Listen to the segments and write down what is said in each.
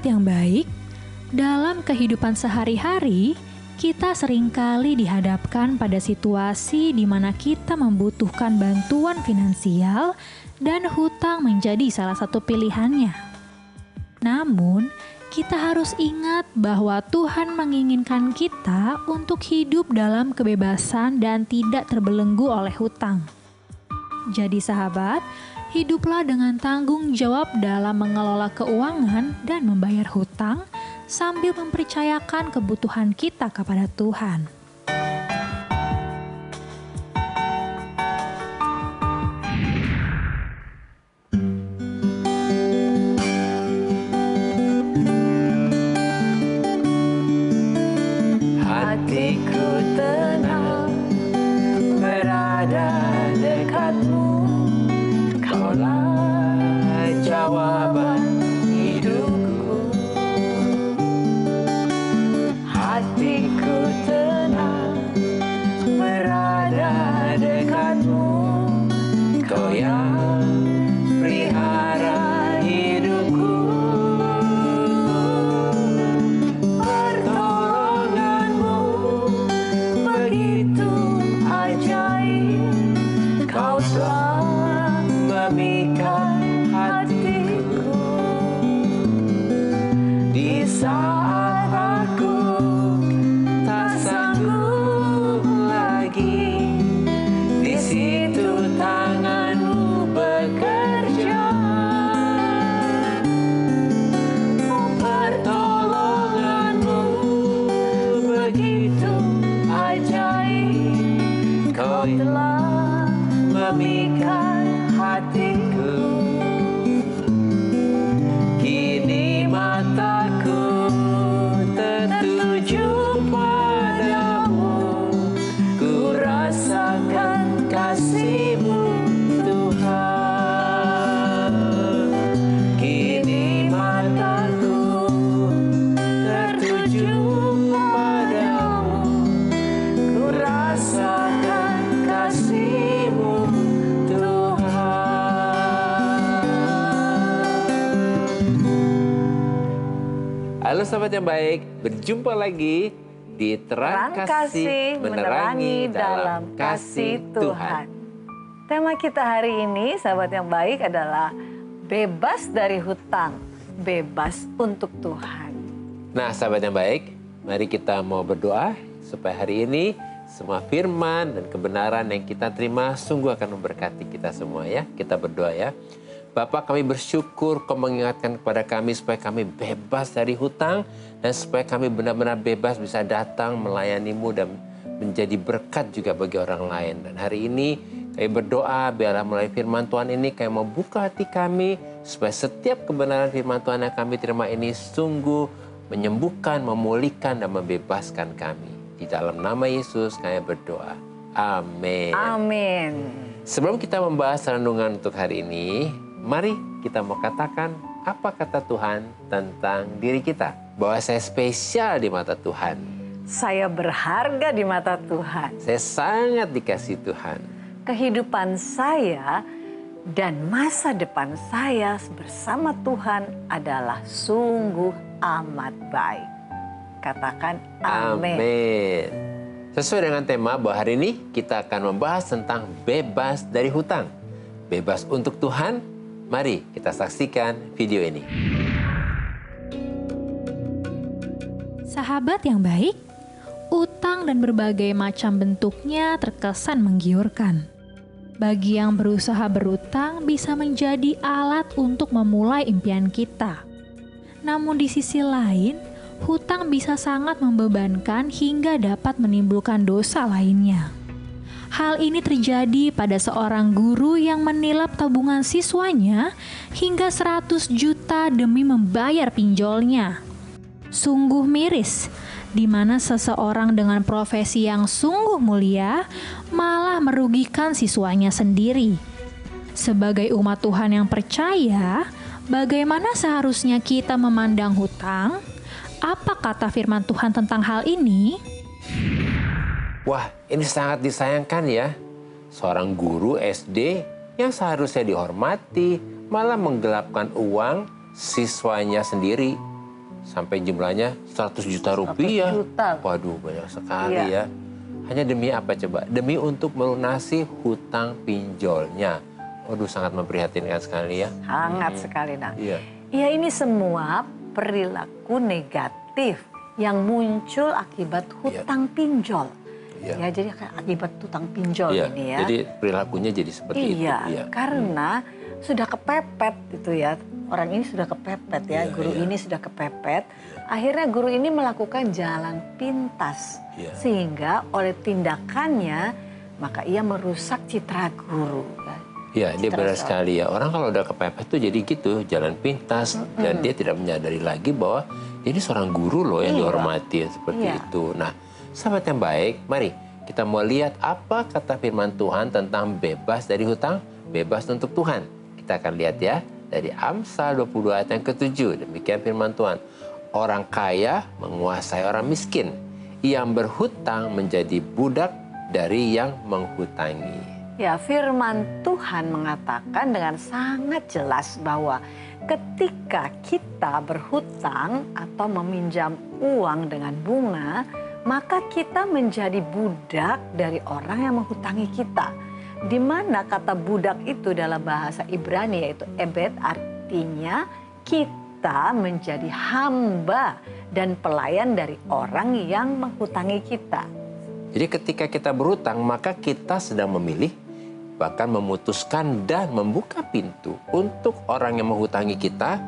Sahabat yang baik, dalam kehidupan sehari-hari, kita seringkali dihadapkan pada situasi di mana kita membutuhkan bantuan finansial dan hutang menjadi salah satu pilihannya. Namun, kita harus ingat bahwa Tuhan menginginkan kita untuk hidup dalam kebebasan dan tidak terbelenggu oleh hutang. Jadi sahabat, hiduplah dengan tanggung jawab dalam mengelola keuangan dan membayar hutang sambil mempercayakan kebutuhan kita kepada Tuhan. Hatiku tenang berada dekatmu, Kaulah jawaban hidupku. Hatiku tenang berada dekatmu, Kau yang pelihara hidupku. Pertolonganmu begitu ajaib, Kau telah memikat hatiku. Di saat aku tak sanggup lagi, di situ tanganmu bekerja. Oh, pertolonganmu begitu ajaib, Kau telah memikat hatiku. Kini mataku tertuju padamu, ku rasakan kasih-Mu Tuhan. Kini mataku tertuju padamu, ku rasakan kasih-Mu Tuhan. Halo sahabat yang baik, berjumpa lagi di Terang Kasih Menerangi dalam Kasih Tuhan. Tema kita hari ini, sahabat yang baik, adalah bebas dari hutang, bebas untuk Tuhan. Nah sahabat yang baik, mari kita mau berdoa supaya hari ini semua firman dan kebenaran yang kita terima sungguh akan memberkati kita semua ya. Kita berdoa ya. Bapa, kami bersyukur Kau mengingatkan kepada kami supaya kami bebas dari hutang dan supaya kami benar-benar bebas bisa datang melayani-Mu dan menjadi berkat juga bagi orang lain. Dan hari ini kami berdoa biarlah melalui firman Tuhan ini kami membuka hati kami supaya setiap kebenaran firman Tuhan yang kami terima ini sungguh menyembuhkan, memulihkan dan membebaskan kami. Di dalam nama Yesus kami berdoa. Amin. Amin. Sebelum kita membahas renungan untuk hari ini, mari kita mau katakan apa kata Tuhan tentang diri kita. Bahwa saya spesial di mata Tuhan. Saya berharga di mata Tuhan. Saya sangat dikasihi Tuhan. Kehidupan saya dan masa depan saya bersama Tuhan adalah sungguh amat baik. Katakan amin. Amin. Sesuai dengan tema bahwa hari ini kita akan membahas tentang bebas dari hutang. Bebas untuk Tuhan. Mari kita saksikan video ini. Sahabat yang baik, utang dan berbagai macam bentuknya terkesan menggiurkan. Bagi yang berusaha berutang bisa menjadi alat untuk memulai impian kita. Namun di sisi lain, hutang bisa sangat membebankan hingga dapat menimbulkan dosa lainnya. Hal ini terjadi pada seorang guru yang menilap tabungan siswanya hingga 100 juta demi membayar pinjolnya. Sungguh miris, di mana seseorang dengan profesi yang sungguh mulia malah merugikan siswanya sendiri. Sebagai umat Tuhan yang percaya, bagaimana seharusnya kita memandang hutang? Apa kata firman Tuhan tentang hal ini? Wah, ini sangat disayangkan ya. Seorang guru SD yang seharusnya dihormati malah menggelapkan uang siswanya sendiri. sampai jumlahnya 100 juta rupiah. 100 juta. Waduh, banyak sekali Iya. ya. Hanya demi apa coba? Demi untuk melunasi hutang pinjolnya. Waduh, sangat memprihatinkan sekali ya. Hangat sekali. Nah, Iya. ya ini semua perilaku negatif yang muncul akibat hutang pinjol. Iya. Ya, jadi akibat hutang pinjol Iya, ini ya. jadi perilakunya jadi seperti itu. Iya, karena sudah kepepet itu ya. Orang ini sudah kepepet ya, Iya, guru iya. ini sudah kepepet. Akhirnya guru ini melakukan jalan pintas. Iya. Sehingga oleh tindakannya, maka ia merusak citra guru. Iya, dia Citra benar seorang. sekali ya. Orang kalau udah kepepet tuh jadi gitu, jalan pintas. Dan dia tidak menyadari lagi bahwa ini seorang guru loh yang Iya. dihormati seperti Iya. itu. Nah, sahabat yang baik, mari kita mau lihat apa kata firman Tuhan tentang bebas dari hutang, bebas untuk Tuhan. Kita akan lihat ya dari Amsal 22 ayat yang ke-7. Demikian firman Tuhan. Orang kaya menguasai orang miskin. Yang berhutang menjadi budak dari yang menghutangi. Ya, firman Tuhan mengatakan dengan sangat jelas bahwa ketika kita berhutang atau meminjam uang dengan bunga, maka kita menjadi budak dari orang yang menghutangi kita. Di mana kata budak itu dalam bahasa Ibrani yaitu ebed, artinya kita menjadi hamba dan pelayan dari orang yang menghutangi kita. Jadi ketika kita berhutang, maka kita sedang memilih, bahkan memutuskan dan membuka pintu untuk orang yang menghutangi kita.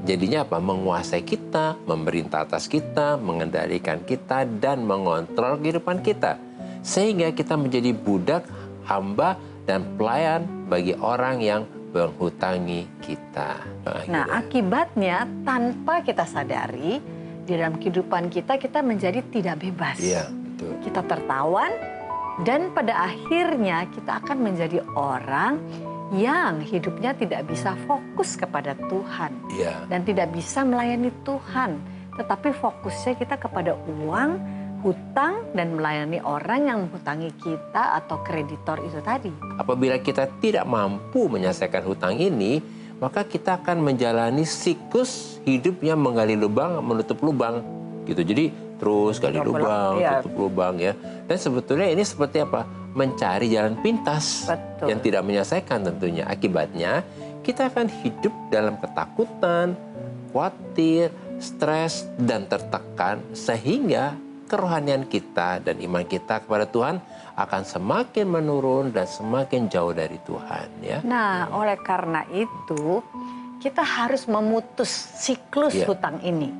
Jadinya apa? Menguasai kita, memerintah atas kita, mengendalikan kita, dan mengontrol kehidupan kita. Sehingga kita menjadi budak, hamba, dan pelayan bagi orang yang menghutangi kita. Nah, akibatnya tanpa kita sadari, di dalam kehidupan kita, kita menjadi tidak bebas. Iya, betul. Kita tertawan, dan pada akhirnya kita akan menjadi orang yang hidupnya tidak bisa fokus kepada Tuhan. Iya. Dan tidak bisa melayani Tuhan. Tetapi fokusnya kita kepada uang, hutang, dan melayani orang yang menghutangi kita atau kreditor itu tadi. Apabila kita tidak mampu menyelesaikan hutang ini, maka kita akan menjalani siklus hidup yang menggali lubang, menutup lubang. Gitu. Jadi terus gali lubang, iya. tutup lubang ya. Dan sebetulnya ini seperti apa? Mencari jalan pintas. Betul. Yang tidak menyelesaikan tentunya. Akibatnya kita akan hidup dalam ketakutan, khawatir, stres, dan tertekan. Sehingga kerohanian kita dan iman kita kepada Tuhan akan semakin menurun dan semakin jauh dari Tuhan. Ya. Nah, oleh karena itu kita harus memutus siklus Iya. hutang ini.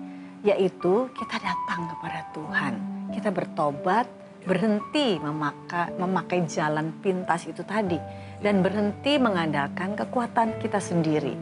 Yaitu kita datang kepada Tuhan. Kita bertobat, berhenti memakai jalan pintas itu tadi. Dan berhenti mengandalkan kekuatan kita sendiri.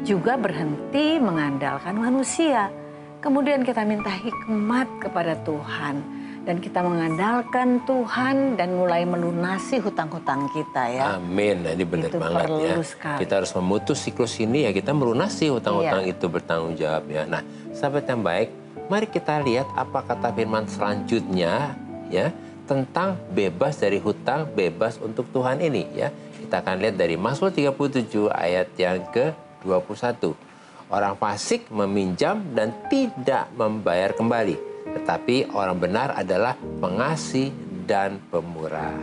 Juga berhenti mengandalkan manusia. Kemudian kita minta hikmat kepada Tuhan. Dan kita mengandalkan Tuhan dan mulai melunasi hutang-hutang kita ya. Amin. Nah, ini benar Itu banget perlu ya. sekali. Kita harus memutus siklus ini ya, kita melunasi hutang-hutang Iya. itu bertanggung jawab ya. Nah, sahabat yang baik, mari kita lihat apa kata firman selanjutnya ya tentang bebas dari hutang, bebas untuk Tuhan ini ya. Kita akan lihat dari Mazmur 37 ayat yang ke-21. Orang fasik meminjam dan tidak membayar kembali. Tetapi orang benar adalah pengasih dan pemurah.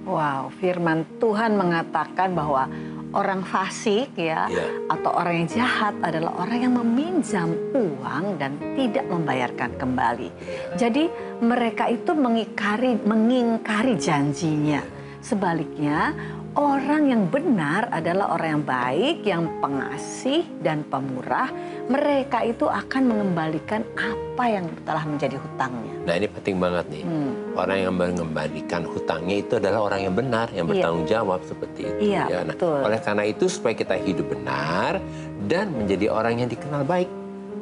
Wow, firman Tuhan mengatakan bahwa orang fasik ya, Iya. atau orang yang jahat adalah orang yang meminjam uang dan tidak membayarkan kembali. Jadi mereka itu mengingkari janjinya. Sebaliknya, orang yang benar adalah orang yang baik, yang pengasih dan pemurah. Mereka itu akan mengembalikan apa yang telah menjadi hutangnya. Nah, ini penting banget nih. Orang yang mengembalikan hutangnya itu adalah orang yang benar, yang Iya. bertanggung jawab seperti itu. Iya, ya. Nah, betul. oleh karena itu supaya kita hidup benar dan menjadi orang yang dikenal baik,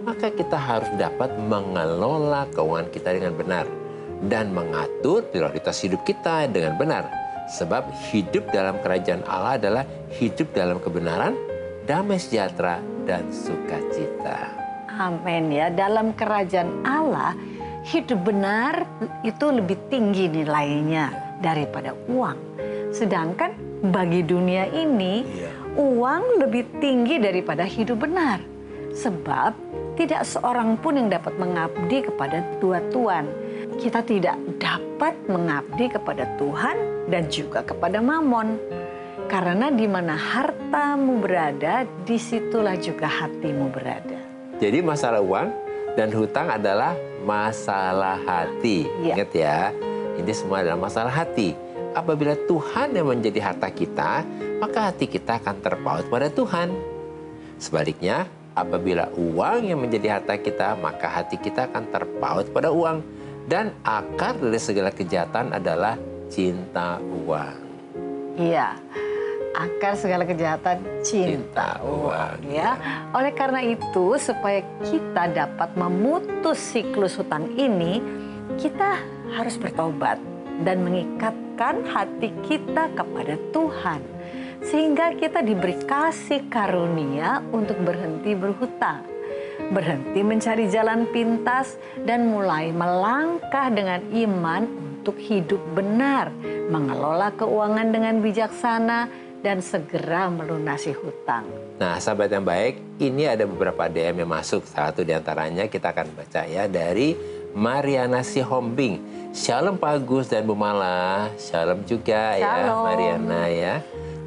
maka kita harus dapat mengelola keuangan kita dengan benar dan mengatur prioritas hidup kita dengan benar. Sebab hidup dalam kerajaan Allah adalah hidup dalam kebenaran, damai sejahtera, dan sukacita. Amin ya. Dalam kerajaan Allah, hidup benar itu lebih tinggi nilainya daripada uang. Sedangkan bagi dunia ini, Iya. uang lebih tinggi daripada hidup benar. Sebab tidak seorang pun yang dapat mengabdi kepada dua tuan. Kita tidak dapat mengabdi kepada Tuhan dan juga kepada Mamon. Karena di mana hartamu berada, disitulah juga hatimu berada. Jadi masalah uang dan hutang adalah masalah hati. Ya. Ingat ya, ini semua adalah masalah hati. Apabila Tuhan yang menjadi harta kita, maka hati kita akan terpaut pada Tuhan. Sebaliknya, apabila uang yang menjadi harta kita, maka hati kita akan terpaut pada uang. Dan akar dari segala kejahatan adalah cinta uang. Iya, akar segala kejahatan cinta uang. Ya, oleh karena itu supaya kita dapat memutus siklus hutang ini, kita harus bertobat dan mengikatkan hati kita kepada Tuhan. Sehingga kita diberi kasih karunia untuk berhenti berhutang, berhenti mencari jalan pintas, dan mulai melangkah dengan iman untuk hidup benar, mengelola keuangan dengan bijaksana, dan segera melunasi hutang. Nah, sahabat yang baik, ini ada beberapa DM yang masuk. Satu di antaranya kita akan baca ya, dari Mariana Sihombing. Shalom Pak Agus dan Bu Mala. Shalom juga ya Mariana ya.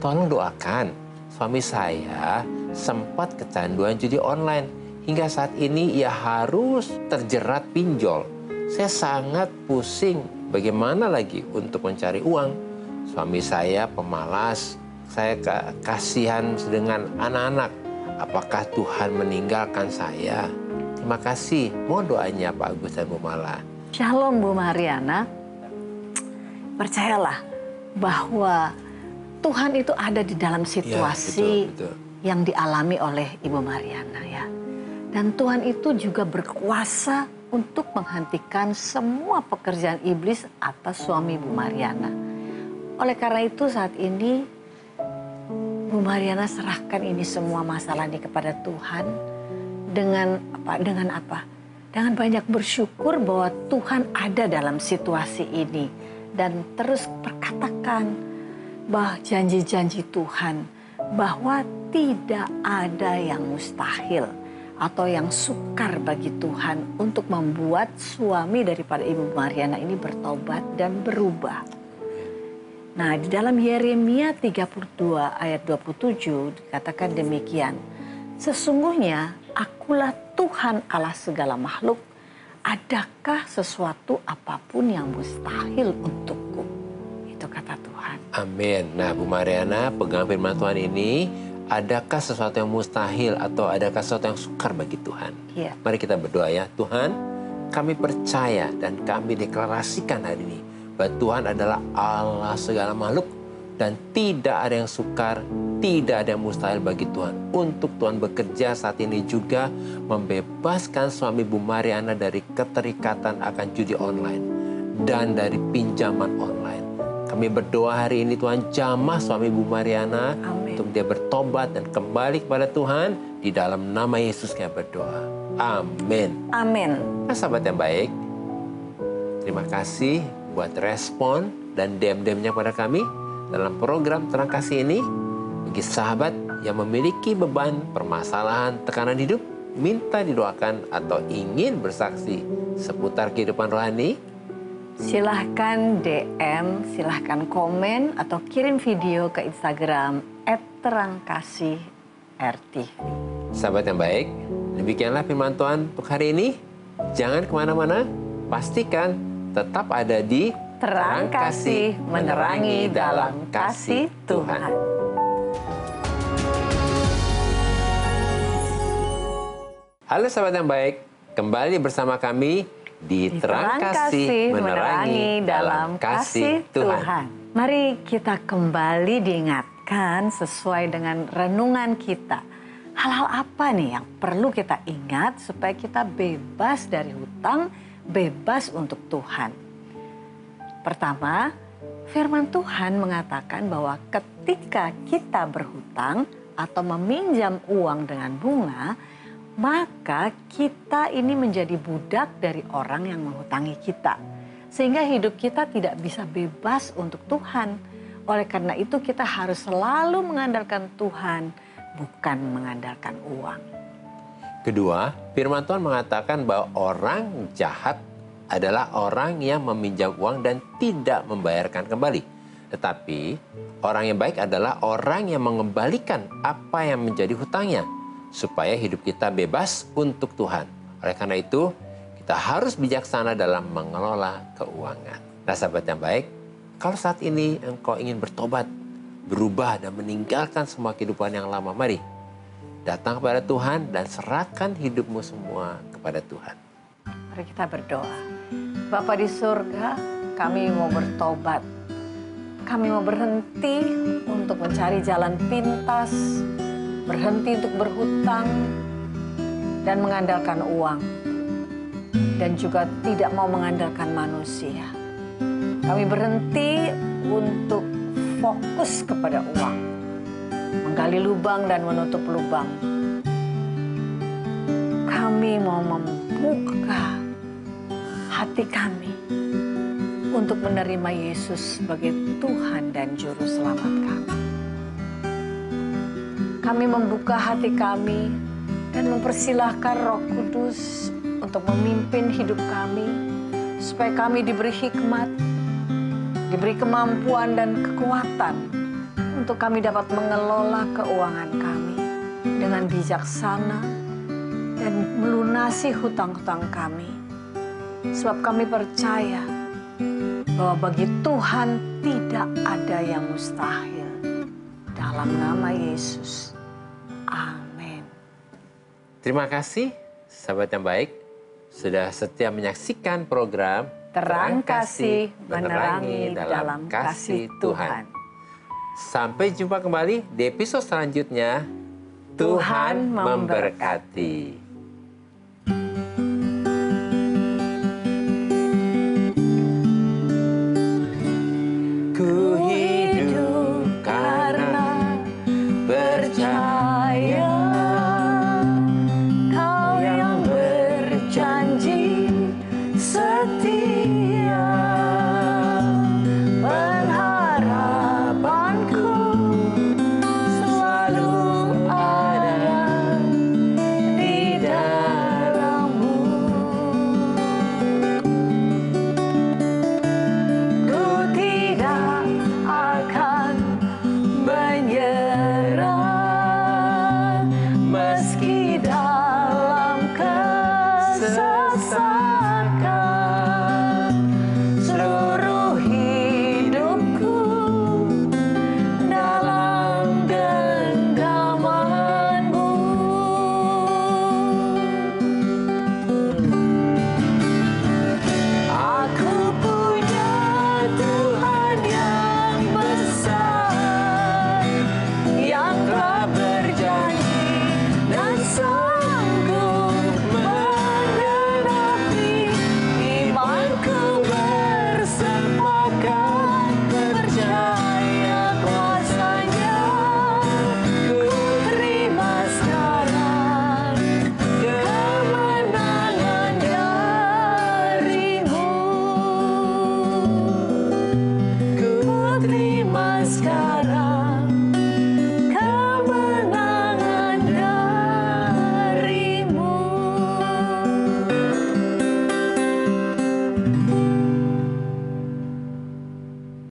Tolong doakan, suami saya sempat kecanduan judi online. Hingga saat ini ia harus terjerat pinjol. Saya sangat pusing, bagaimana lagi untuk mencari uang. Suami saya pemalas, saya kasihan dengan anak-anak. Apakah Tuhan meninggalkan saya? Terima kasih, mohon doanya Pak Agus dan Bu Mala. Shalom Bu Mariana, percayalah bahwa Tuhan itu ada di dalam situasi ya, betul. Yang dialami oleh Ibu Mariana ya. Dan Tuhan itu juga berkuasa untuk menghentikan semua pekerjaan iblis atas suami Bu Mariana. Oleh karena itu saat ini Bu Mariana serahkan ini semua masalah ini kepada Tuhan dengan apa? Dengan banyak bersyukur bahwa Tuhan ada dalam situasi ini dan terus perkatakan bahwa janji-janji Tuhan bahwa tidak ada yang mustahil atau yang sukar bagi Tuhan untuk membuat suami daripada Ibu Mariana ini bertobat dan berubah. Nah, di dalam Yeremia 32 ayat 27 dikatakan demikian. Sesungguhnya akulah Tuhan Allah segala makhluk. Adakah sesuatu apapun yang mustahil untukku? Itu kata Tuhan. Amin. Nah, Bu Mariana, pegang firman Tuhan ini, adakah sesuatu yang mustahil atau adakah sesuatu yang sukar bagi Tuhan? Iya. Mari kita berdoa ya. Tuhan, kami percaya dan kami deklarasikan hari ini bahwa Tuhan adalah Allah segala makhluk dan tidak ada yang sukar, tidak ada yang mustahil bagi Tuhan. Untuk Tuhan bekerja saat ini juga membebaskan suami Bu Mariana dari keterikatan akan judi online dan dari pinjaman online. Kami berdoa hari ini Tuhan jamah suami Bu Mariana. Amin. Untuk dia bertobat dan kembali kepada Tuhan. Di dalam nama Yesus kami berdoa. Amin. Amin. Nah, sahabat yang baik, terima kasih buat respon dan DM-DM-nya pada kami dalam program Terang Kasih ini. Bagi sahabat yang memiliki beban, permasalahan, tekanan hidup, minta didoakan atau ingin bersaksi seputar kehidupan rohani, Silahkan DM, silahkan komen atau kirim video ke Instagram @terangkasih_RTV. sahabat yang baik, demikianlah firman Tuhan untuk hari ini. Jangan kemana-mana, pastikan tetap ada di Terang Kasih menerangi dalam kasih Tuhan. Halo sahabat yang baik, kembali bersama kami di Terang Kasih menerangi dalam kasih Tuhan. Mari kita kembali diingatkan sesuai dengan renungan kita. Hal-hal apa nih yang perlu kita ingat supaya kita bebas dari hutang, bebas untuk Tuhan? Pertama, firman Tuhan mengatakan bahwa ketika kita berhutang atau meminjam uang dengan bunga, maka kita ini menjadi budak dari orang yang menghutangi kita. Sehingga hidup kita tidak bisa bebas untuk Tuhan. Oleh karena itu kita harus selalu mengandalkan Tuhan, bukan mengandalkan uang. Kedua, firman Tuhan mengatakan bahwa orang jahat adalah orang yang meminjam uang dan tidak membayarkan kembali. Tetapi orang yang baik adalah orang yang mengembalikan apa yang menjadi hutangnya, supaya hidup kita bebas untuk Tuhan. Oleh karena itu, kita harus bijaksana dalam mengelola keuangan. Nah, sahabat yang baik, kalau saat ini engkau ingin bertobat, berubah dan meninggalkan semua kehidupan yang lama, mari datang kepada Tuhan dan serahkan hidupmu semua kepada Tuhan. Mari kita berdoa. Bapa di surga, kami mau bertobat. Kami mau berhenti untuk mencari jalan pintas, berhenti untuk berhutang dan mengandalkan uang. Dan juga tidak mau mengandalkan manusia. Kami berhenti untuk fokus kepada uang, menggali lubang dan menutup lubang. Kami mau membuka hati kami untuk menerima Yesus sebagai Tuhan dan Juru Selamat kami. Kami membuka hati kami dan mempersilahkan Roh Kudus untuk memimpin hidup kami, supaya kami diberi hikmat, diberi kemampuan dan kekuatan untuk kami dapat mengelola keuangan kami dengan bijaksana dan melunasi hutang-hutang kami. Sebab kami percaya bahwa bagi Tuhan tidak ada yang mustahil. Dalam nama Yesus. Amin. Terima kasih, sahabat yang baik, sudah setia menyaksikan program Terang Kasih Menerangi dalam Kasih Tuhan. Sampai jumpa kembali di episode selanjutnya. Tuhan memberkati.